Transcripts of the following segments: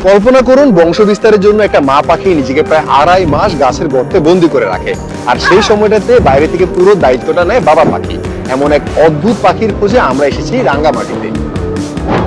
কল্পনা করুন, বংশ বিস্তারের জন্য একটা মা পাখি নিজেকে প্রায় 2.5 মাস গাছের গর্তে বন্দি করে রাখে, আর সেই সময়টাতে বাইরে থেকে পুরো দায়িত্বটা নেয় বাবা পাখি। এমন এক অদ্ভুত পাখির খোঁজে আমরা এসেছি রাঙ্গামাটিতে।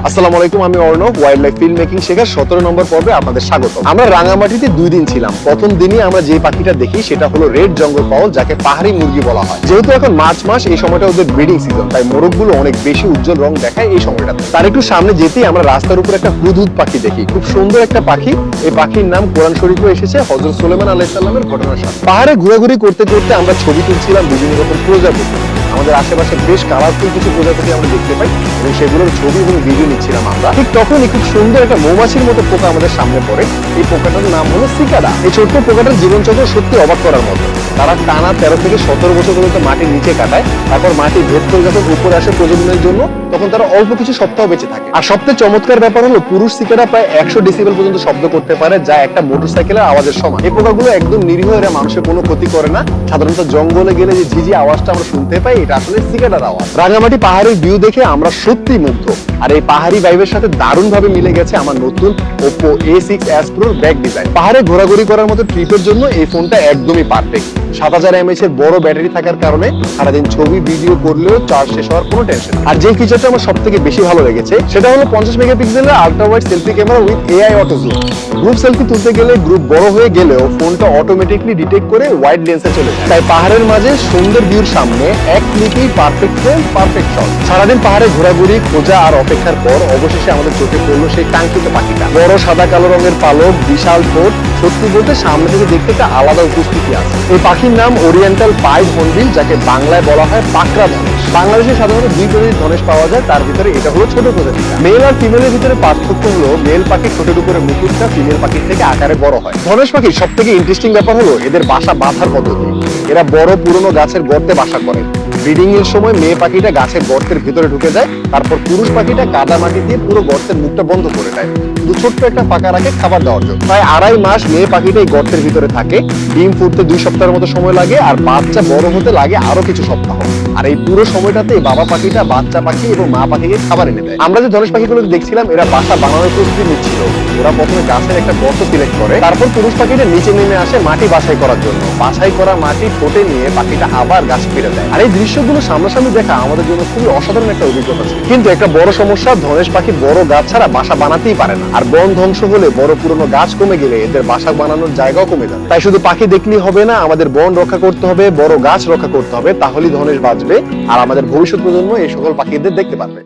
আসসালামু আলাইকুম, আমি Arnab. Wild life film making শেখার 17 নম্বর পর্বে আপনাদের স্বাগত। আমরা রাঙ্গামাটিতে 2 দিন ছিলাম। প্রথম দিনই আমরা যে পাখিটা দেখি সেটা হলো রেড জঙ্গল পাউল, যাকে পাহাড়ি মুরগি বলা হয়। যেহেতু এখন মার্চ মাস, এই সময়টা ওদের ব্রিডিং সিজন, তাই মোরগগুলো অনেক বেশি উজ্জ্বল রং দেখায় এই সময়টাতে। তার একটু সামনে যেতেই আমরা রাস্তার উপর একটা হুদহুদ পাখি দেখি। খুব সুন্দর একটা পাখি। এই পাখির নাম কোরআন শরীফে এসেছে হযরত সুলাইমান আলাইহিস সালামের ঘটনার সাথে। পাহাড়ে ঘোরাঘুরি করতে করতে আমরা ছবি তুলছিলাম বিভিন্ন রকম প্রজাপতি। আমাদের আশেপাশে বেশ কালারফুল কিছু প্রজাপতি আমরা দেখতে পাই এবং সেগুলোর ছবি এবং ভিডিও নিচ্ছিলাম আমরা। ঠিক তখনই খুব সুন্দর একটা মৌমাছির মতো পোকা আমাদের সামনে পড়ে। এই পোকাটার নাম হলো সিকাডা। এই ছোট্ট পোকাটার জীবনচক্র সত্যি অবাক করার মতো। তারা টানা 13 থেকে 17 বছর পর্যন্ত মাটির নিচে কাটায়, তারপর মাটি ভেদ করে যখন উপরে আসে প্রজননের জন্য, তখন তারা অল্প কিছু সপ্তাহ বেঁচে থাকে। আর সবচেয়ে চমৎকার ব্যাপার হলো পুরুষ সিকাডা প্রায় 100 ডেসিবেল পর্যন্ত শব্দ করতে পারে, যা একটা মোটরসাইকেলের আওয়াজের সমান। এই পোকাগুলো একদম নিরীহ, এরা মানুষের কোনো ক্ষতি করে না। সাধারণত জঙ্গলে গেলে যে ঝিঝি আওয়াজটা আমরা শুনতে পাই, এটা আসলে সিকাডার আওয়াজ। রাঙ্গামাটি পাহাড়ের ভিউ দেখে আমরা সত্যি মুগ্ধ। আর এই পাহাড়ি ভাইবের সাথে দারুণ ভাবে মিলে গেছে আমার নতুন Oppo A6s Pro back design. পাহাড়ে ঘোরাঘুরি করার মতো ট্রিপের জন্য এই ফোনটা একদমই পারফেক্ট। 7000 mAh এর বড় ব্যাটারি থাকার কারণে সারাদিন ছবি ভিডিও করলেও চার্জ শেষ হওয়ার কোনো টেনশন। আর যে ফিচারটা আমার সবথেকে বেশি ভালো লেগেছে সেটা হলো 50 মেগাপিক্সেলের ultra wide selfie camera with AI auto zoom. Group selfie তুলতে গেলে গ্রুপ বড় হয়ে গেলেও ফোনটা অটোমেটিকলি ডিটেক্ট করে ওয়াইড লেন্সে চলে যায়। তাই পাহাড়ের মাঝে সুন্দর ভিউর সামনে এক ক্লিকেই পারফেক্ট ফ্রেম, পারফেক্ট শট। সারাদিন পাহাড়ে ঘোরাঘুরি, খোঁজা আর অপেক্ষার পর অবশেষে আমাদের চোখে পড়লো সেই কাঙ্ক্ষিত পাখিটা। বড় সাদা কালো রঙের পালক, বিশাল ঠোঁট, সত্যি বলতে সামনে থেকে দেখতে একটা আলাদা উপস্থিতি আছে। এই পাখির নাম ওরিয়েন্টাল পাইড হর্নবিল, যাকে বাংলায় বলা হয় পাকড়া ধনেশ। বাংলাদেশে সাধারণত 2 প্রজাতির ধনেশ পাওয়া যায়, তার ভিতরে এটা হলো ছোট প্রজাতি। মেল আর ফিমেলের ভিতরে পার্থক্য হলো মেল পাখি ঠোঁটের উপরে মুকুটটা ফিমেল পাখির থেকে আকারে বড় হয়। ধনেশ পাখির সব থেকে ইন্টারেস্টিং ব্যাপার হলো এদের বাসা বাঁধার পদ্ধতি। এরা বড় পুরনো গাছের গর্তে বাসা করে। ব্রিডিং এর সময় মেয়ে পাখিটা গাছের গর্তের ভিতরে ঢুকে যায়, তারপর পুরুষ পাখিটা কাদা মাটি দিয়ে পুরো গর্তের মুখটা বন্ধ করে দেয়, শুধু ছোট্ট একটা ফাঁকা রাখে খাবার দেওয়ার জন্য। প্রায় 2.5 মাস মেয়ে পাখিটা এই গর্তের ভিতরে থাকে। ডিম ফুটতে 2 সপ্তাহের মতো সময় লাগে, আর বাচ্চা বড় হতে লাগে আরো কিছু সপ্তাহ। আর এই পুরো সময়টাতে বাবা পাখিটা বাচ্চা পাখি এবং মা পাখিকে খাবার এনে দেয়। আমরা যে ধনেশ পাখিগুলো দেখছিলাম, এরা বাসা বানানোর প্রস্তুতি নিচ্ছিল। ওরা প্রথমে গাছের একটা গর্ত সিলেক্ট করে, তারপর পুরুষ পাখিটা নিচে নেমে আসে মাটি বাছাই করার জন্য। বাছাই করা মাটি ঠোঁটে নিয়ে পাখিটা আবার গাছ ফিরে দেয়। আর এই দৃশ্যগুলো সামনাসামনি দেখা আমাদের জন্য খুবই অসাধারণ একটা অভিজ্ঞতা ছিল। কিন্তু একটা বড় সমস্যা, ধনেশ পাখি বড় গাছ ছাড়া বাসা বানাতেই পারে না। আর বন ধ্বংস হলে, বড় পুরনো গাছ কমে গেলে এদের বাসা বানানোর জায়গাও কমে যায়। তাই শুধু পাখি দেখলেই হবে না, আমাদের বন রক্ষা করতে হবে, বড় গাছ রক্ষা করতে হবে, তাহলেই ধনেশ বাঁচবে আর আমাদের ভবিষ্যৎ প্রজন্ম এই সকল পাখিদের দেখতে পারবে।